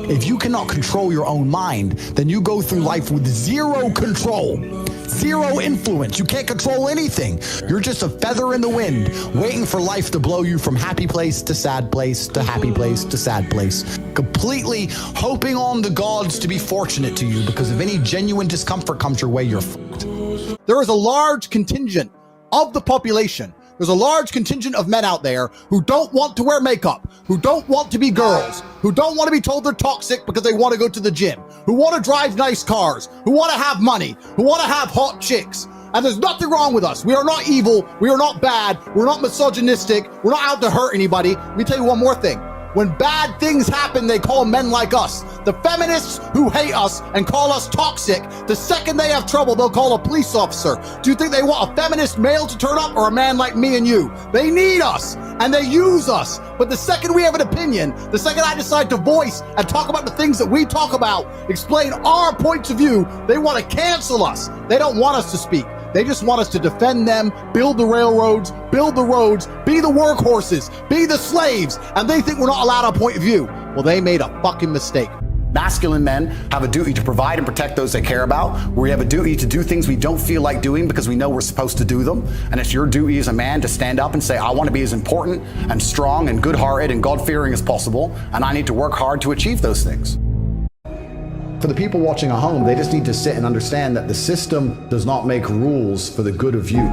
If you cannot control your own mind, then you go through life with zero control, zero influence. You can't control anything. You're just a feather in the wind, waiting for life to blow you from happy place to sad place to happy place to sad place, completely hoping on the gods to be fortunate to you, because if any genuine discomfort comes your way, you're fucked. There is a large contingent of the population. There's a large contingent of men out there who don't want to wear makeup, who don't want to be girls, who don't want to be told they're toxic because they want to go to the gym, who want to drive nice cars, who want to have money, who want to have hot chicks. And there's nothing wrong with us. We are not evil. We are not bad. We're not misogynistic. We're not out to hurt anybody. Let me tell you one more thing. When bad things happen, they call men like us. The feminists who hate us and call us toxic, the second they have trouble, they'll call a police officer. Do you think they want a feminist male to turn up or a man like me and you? They need us and they use us. But the second we have an opinion, the second I decide to voice and talk about the things that we talk about, explain our points of view, they want to cancel us. They don't want us to speak. They just want us to defend them, build the railroads, build the roads, be the workhorses, be the slaves, and they think we're not allowed our point of view. Well, they made a fucking mistake. Masculine men have a duty to provide and protect those they care about. We have a duty to do things we don't feel like doing because we know we're supposed to do them. And it's your duty as a man to stand up and say, I want to be as important and strong and good-hearted and God-fearing as possible, and I need to work hard to achieve those things. For the people watching at home, they just need to sit and understand that the system does not make rules for the good of you.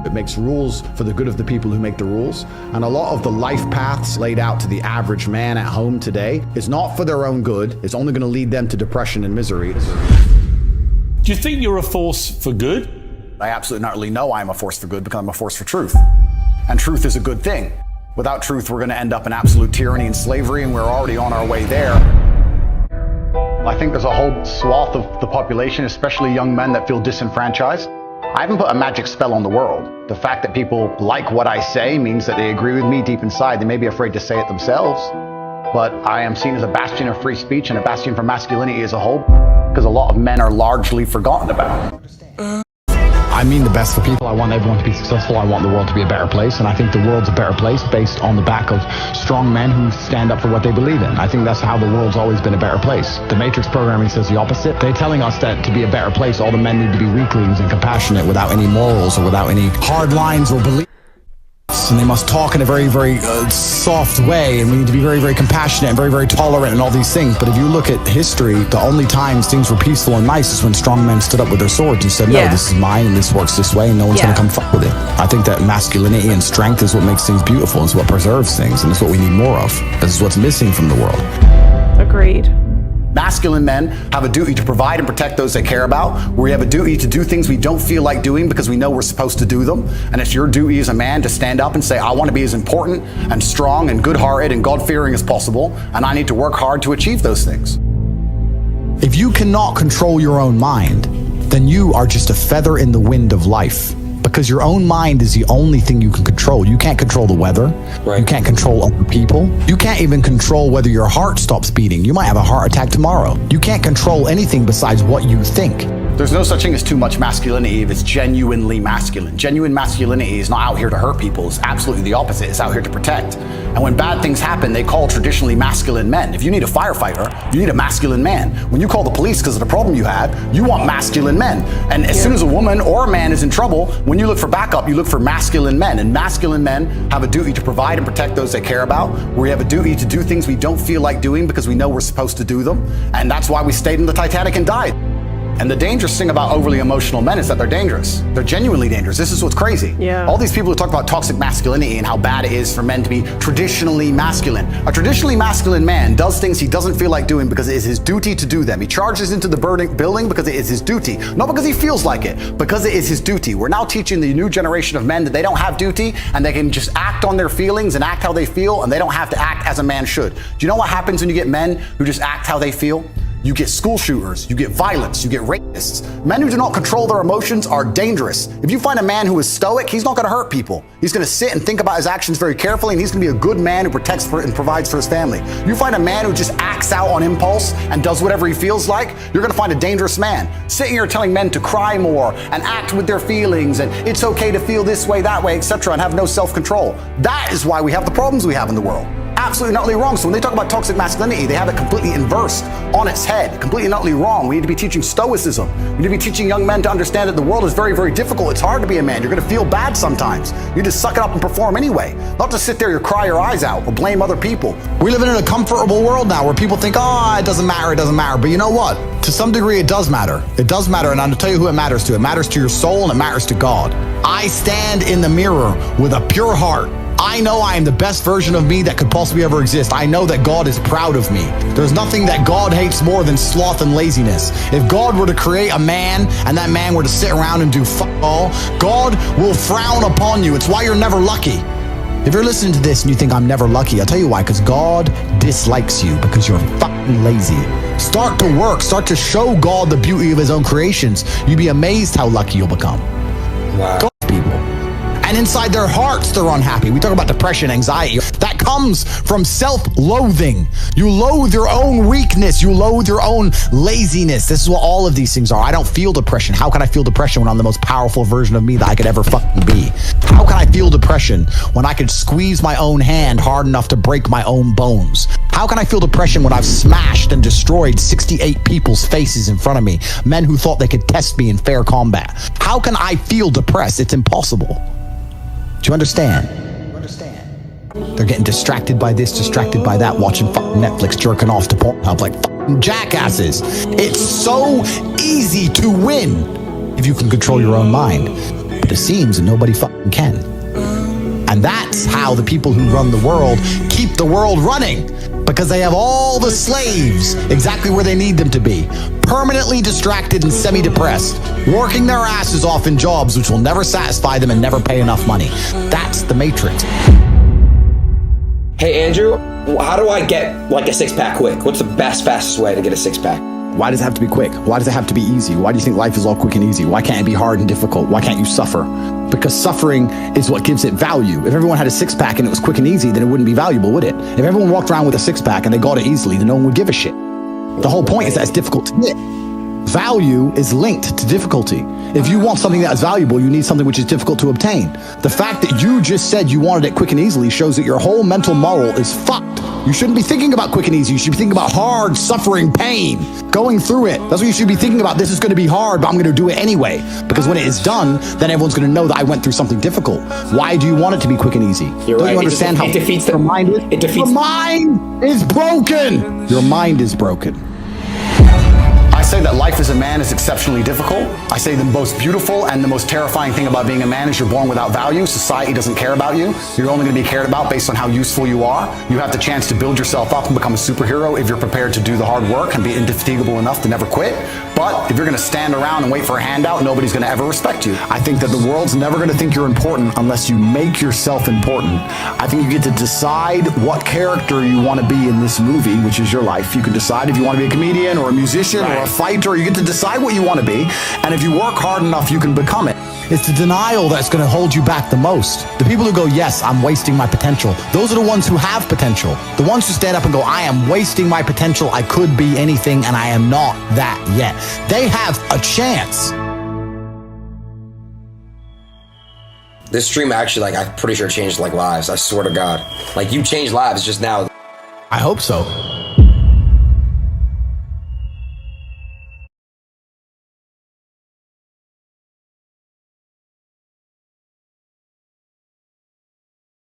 It makes rules for the good of the people who make the rules. And a lot of the life paths laid out to the average man at home today is not for their own good. It's only going to lead them to depression and misery. Do you think you're a force for good? I absolutely not really know I'm a force for good because I'm a force for truth. And truth is a good thing. Without truth, we're going to end up in absolute tyranny and slavery, and we're already on our way there. I think there's a whole swath of the population, especially young men, that feel disenfranchised. I haven't put a magic spell on the world. The fact that people like what I say means that they agree with me deep inside. They may be afraid to say it themselves, but I am seen as a bastion of free speech and a bastion for masculinity as a whole, because a lot of men are largely forgotten about. I mean the best for people. I want everyone to be successful. I want the world to be a better place. And I think the world's a better place based on the back of strong men who stand up for what they believe in. I think that's how the world's always been a better place. The Matrix programming says the opposite. They're telling us that to be a better place, all the men need to be weaklings and compassionate without any morals or without any hard lines or beliefs. And they must talk in a very, very soft way, and we need to be very, very compassionate and very, very tolerant and all these things. But if you look at history, the only times things were peaceful and nice is when strong men stood up with their swords and said, no, this is mine and this works this way and no one's going to come fuck with it. I think that masculinity and strength is what makes things beautiful, is what preserves things, and it's what we need more of. This is what's missing from the world. Agreed. Masculine men have a duty to provide and protect those they care about. We have a duty to do things we don't feel like doing because we know we're supposed to do them. And it's your duty as a man to stand up and say, I want to be as important and strong and good-hearted and God-fearing as possible, and I need to work hard to achieve those things. If you cannot control your own mind, then you are just a feather in the wind of life. Because your own mind is the only thing you can control. You can't control the weather. Right. You can't control other people. You can't even control whether your heart stops beating. You might have a heart attack tomorrow. You can't control anything besides what you think. There's no such thing as too much masculinity if it's genuinely masculine. Genuine masculinity is not out here to hurt people. It's absolutely the opposite. It's out here to protect. And when bad things happen, they call traditionally masculine men. If you need a firefighter, you need a masculine man. When you call the police because of the problem you have, you want masculine men. And as soon as a woman or a man is in trouble, when you look for backup, you look for masculine men. And masculine men have a duty to provide and protect those they care about. We have a duty to do things we don't feel like doing because we know we're supposed to do them. And that's why we stayed in the Titanic and died. And the dangerous thing about overly emotional men is that they're dangerous. They're genuinely dangerous. This is what's crazy. Yeah. All these people who talk about toxic masculinity and how bad it is for men to be traditionally masculine. A traditionally masculine man does things he doesn't feel like doing because it is his duty to do them. He charges into the building because it is his duty. Not because he feels like it, because it is his duty. We're now teaching the new generation of men that they don't have duty and they can just act on their feelings and act how they feel, and they don't have to act as a man should. Do you know what happens when you get men who just act how they feel? You get school shooters, you get violence, you get rapists. Men who do not control their emotions are dangerous. If you find a man who is stoic, he's not gonna hurt people. He's gonna sit and think about his actions very carefully, and he's gonna be a good man who protects and provides for his family. You find a man who just acts out on impulse and does whatever he feels like, you're gonna find a dangerous man. Sitting here telling men to cry more and act with their feelings and it's okay to feel this way, that way, etc., and have no self-control. That is why we have the problems we have in the world. absolutely and utterly wrong. So when they talk about toxic masculinity, they have it completely inversed on its head, completely and utterly wrong. We need to be teaching stoicism. We need to be teaching young men to understand that the world is very, very difficult. It's hard to be a man. You're going to feel bad sometimes. You just suck it up and perform anyway. Not to sit there, you cry your eyes out or blame other people. We live in a comfortable world now where people think, oh, it doesn't matter, it doesn't matter. But you know what? To some degree, it does matter. It does matter, and I'm going to tell you who it matters to. It matters to your soul, and it matters to God. I stand in the mirror with a pure heart. I know I am the best version of me that could possibly ever exist. I know that God is proud of me. There's nothing that God hates more than sloth and laziness. If God were to create a man and that man were to sit around and do fuck all, God will frown upon you. It's why you're never lucky. If you're listening to this and you think I'm never lucky, I'll tell you why, because God dislikes you because you're fucking lazy. Start to work, start to show God the beauty of his own creations. You'd be amazed how lucky you'll become. Wow. God, people. And inside their hearts, they're unhappy. We talk about depression, anxiety. That comes from self-loathing. You loathe your own weakness. You loathe your own laziness. This is what all of these things are. I don't feel depression. How can I feel depression when I'm the most powerful version of me that I could ever fucking be? How can I feel depression when I could squeeze my own hand hard enough to break my own bones? How can I feel depression when I've smashed and destroyed 68 people's faces in front of me, men who thought they could test me in fair combat? How can I feel depressed? It's impossible. Do you understand? They're getting distracted by this, distracted by that, watching fucking Netflix, jerking off to Pornhub like fucking jackasses. It's so easy to win if you can control your own mind. But it seems that nobody fucking can. And that's how the people who run the world keep the world running. Because they have all the slaves exactly where they need them to be. Permanently distracted and semi-depressed. Working their asses off in jobs which will never satisfy them and never pay enough money. That's the Matrix. Hey, Andrew, how do I get like a six-pack quick? What's the fastest way to get a six-pack? Why does it have to be quick? Why does it have to be easy? Why do you think life is all quick and easy? Why can't it be hard and difficult? Why can't you suffer? Because suffering is what gives it value. If everyone had a six-pack and it was quick and easy, then it wouldn't be valuable, would it? If everyone walked around with a six-pack and they got it easily, then no one would give a shit. The whole point is that it's difficult to get. Value is linked to difficulty. If you want something that is valuable, you need something which is difficult to obtain. The fact that you just said you wanted it quick and easily shows that your whole mental model is fucked. You shouldn't be thinking about quick and easy. You should be thinking about hard, suffering, pain, going through it. That's what you should be thinking about. This is going to be hard, but I'm going to do it anyway. Because when it is done, then everyone's going to know that I went through something difficult. Why do you want it to be quick and easy? You're Don't right. you understand how it defeats your mind is? It defeats. Your mind is broken. Your mind is broken. I say that life as a man is exceptionally difficult. I say the most beautiful and the most terrifying thing about being a man is you're born without value. Society doesn't care about you. You're only going to be cared about based on how useful you are. You have the chance to build yourself up and become a superhero if you're prepared to do the hard work and be indefatigable enough to never quit. But if you're going to stand around and wait for a handout, nobody's going to ever respect you. I think that the world's never going to think you're important unless you make yourself important. I think you get to decide what character you want to be in this movie, which is your life. You can decide if you want to be a comedian or a musician or a fighter. You get to decide what you want to be. And if you work hard enough, you can become it. It's the denial that's going to hold you back the most. The people who go, yes, I'm wasting my potential. Those are the ones who have potential. The ones who stand up and go, I am wasting my potential. I could be anything and I am not that yet. They have a chance. This stream actually, like, I'm pretty sure changed like lives. I swear to God. Like, you changed lives just now. I hope so.